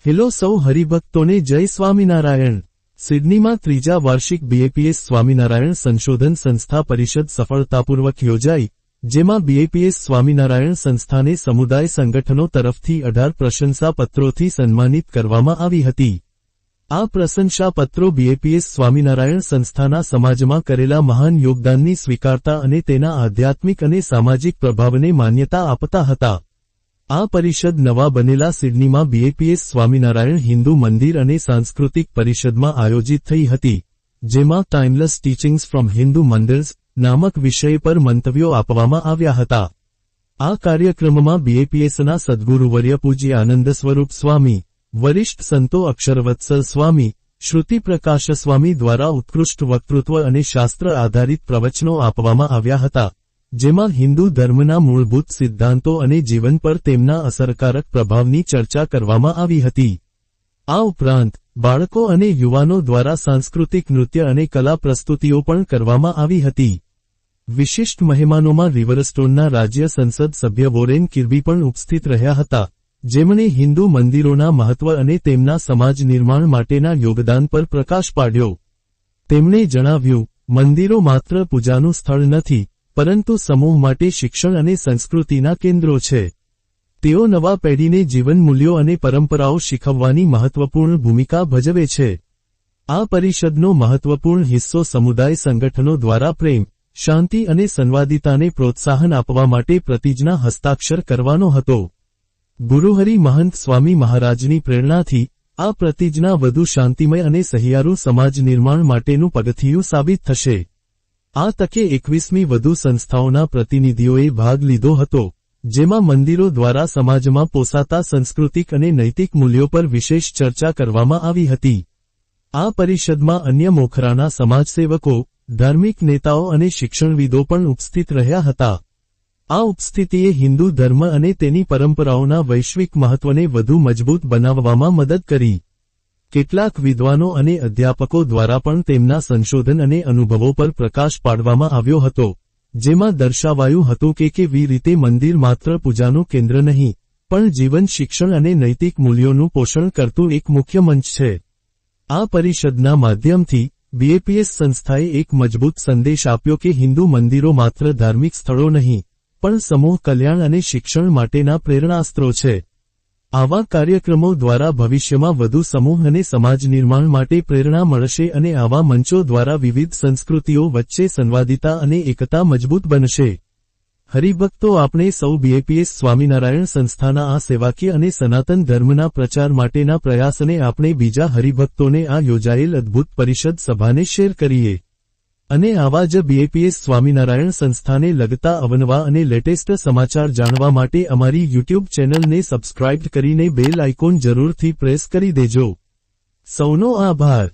Hello સૌ હરિભક્તોને જય સ્વામિનારાયણ। સિડનીમાં ત્રીજા વાર્ષિક બીએપીએસ સ્વામિનારાયણ સંશોધન સંસ્થા પરિષદ સફળતાપૂર્વક યોજાઈ, જેમાં બીએપીએસ સ્વામિનારાયણ સંસ્થાને સમુદાય સંગઠનો તરફથી 18 પ્રશંસાપત્રોથી સન્માનિત કરવામાં આવી હતી। આ પ્રશંસાપત્રો બીએપીએસ સ્વામિનારાયણ સંસ્થાના સમાજમાં કરેલા મહાન યોગદાનની સ્વીકારતા અને તેના આધ્યાત્મિક અને સામાજિક પ્રભાવને માન્યતા આપતા હતા। આ પરિષદ નવા બનેલા સિડનીમાં બીએપીએસ સ્વામિનારાયણ હિન્દુ મંદિર અને સાંસ્કૃતિક પરિષદમાં આયોજિત થઈ હતી, જેમાં ટાઇમલેસ ટીચિંગ્સ ફ્રોમ હિન્દુ મંદિર્સ નામક વિષય પર મંતવ્યો આપવામાં આવ્યા હતા। આ કાર્યક્રમમાં બીએપીએસના સદ્ગુરુવર્ય પૂજ્ય આનંદ સ્વરૂપ સ્વામી, વરિષ્ઠ સંતો અક્ષરવત્સલ સ્વામી, શ્રુતિ પ્રકાશ સ્વામી દ્વારા ઉત્કૃષ્ટ વક્તૃત્વ અને શાસ્ત્ર આધારિત પ્રવચનો આપવામાં આવ્યા હતા, જેમાં હિન્દુ ધર્મના મૂળભૂત સિદ્ધાંતો અને જીવન પર તેમના અસરકારક પ્રભાવની ચર્ચા કરવામાં આવી હતી। આ ઉપરાંત બાળકો અને યુવાનો દ્વારા સાંસ્કૃતિક નૃત્ય અને કલા પ્રસ્તુતિઓ પણ કરવામાં આવી હતી। વિશિષ્ટ મહેમાનોમાં રિવરસ્ટોનના રાજ્ય સંસદ સભ્ય વોરેન કિર્બી પણ ઉપસ્થિત રહ્યા હતા, જેમણે હિન્દુ મંદિરોના મહત્વ અને તેમના સમાજ નિર્માણ માટેના યોગદાન પર પ્રકાશ પાડ્યો। તેમણે જણાવ્યું, મંદિરો માત્ર પૂજાનું સ્થળ નથી, પરંતુ સમૂહ માટે શિક્ષણ અને સંસ્કૃતિના કેન્દ્રો છે। તેઓ નવા પેઢીને જીવન મૂલ્યો અને પરંપરાઓ શીખવવાની મહત્વપૂર્ણ ભૂમિકા ભજવે છે। આ પરિષદનો મહત્વપૂર્ણ હિસ્સો સમુદાય સંગઠનો દ્વારા પ્રેમ, શાંતિ અને સંવાદિતાને પ્રોત્સાહન આપવા માટે પ્રતિજ્ઞા હસ્તાક્ષર કરવાનો હતો। ગુરુહરિ મહંત સ્વામી મહારાજની પ્રેરણાથી આ પ્રતિજ્ઞા વધુ શાંતિમય અને સહિયારું સમાજ નિર્માણ માટેનું પગથિયું સાબિત થશે। આ તકે 21મી વધુ સંસ્થાઓના પ્રતિનિધિઓએ ભાગ લીધો હતો, જેમાં મંદિરો દ્વારા સમાજમાં પોસાતા સાંસ્કૃતિક અને નૈતિક મૂલ્યો પર વિશેષ ચર્ચા કરવામાં આવી હતી। આ પરિષદમાં અન્ય મોખરાના સમાજસેવકો, ધાર્મિક નેતાઓ અને શિક્ષણવિદો પણ ઉપસ્થિત રહ્યા હતા। આ ઉપસ્થિતિએ હિન્દુ ધર્મ અને તેની પરંપરાઓના વૈશ્વિક મહત્વને વધુ મજબૂત બનાવવામાં મદદ કરી। કેટલાક વિદ્વાનો અને અધ્યાપકો દ્વારા પણ તેમના સંશોધન અને અનુભવો પર પ્રકાશ પાડવામાં આવ્યો હતો, જેમાં દર્શાવાયું હતું કે કેવી રીતે મંદિર માત્ર પૂજાનું કેન્દ્ર નહીં, પણ જીવન શિક્ષણ અને નૈતિક મૂલ્યોનું પોષણ કરતું એક મુખ્ય મંચ છે। આ પરિષદના માધ્યમથી બીએપીએસ સંસ્થાએ એક મજબૂત સંદેશ આપ્યો કે હિન્દુ મંદિરો માત્ર ધાર્મિક સ્થળો નહીં, પણ સમૂહ કલ્યાણ અને શિક્ષણ માટેના પ્રેરણાસ્ત્રો છે। આવા કાર્યક્રમો દ્વારા ભવિષ્યમાં વધુ સમૂહ અને સમાજ નિર્માણ માટે પ્રેરણા મળશે અને આવા મંચો દ્વારા વિવિધ સંસ્કૃતિઓ વચ્ચે સંવાદિતા અને એકતા મજબૂત બનશે। હરિભક્તો, આપણે સૌ બીએપીએસ સ્વામિનારાયણ સંસ્થાના આ સેવાકીય અને સનાતન ધર્મના પ્રચાર માટેના પ્રયાસને આપણે બીજા હરિભક્તોને આ યોજાયેલ અદ્ભુત પરિષદ સભાને શેર કરીએ અને આવા જ બીએપીએસ સ્વામિનારાયણ સંસ્થાને લગતા અવનવા અને લેટેસ્ટ સમાચાર જાણવા માટે અમારી યુટ્યુબ ચેનલને સબસ્ક્રાઇબ કરીને બેલ આઇકોન જરૂરથી પ્રેસ કરી દેજો। સૌનો આભાર।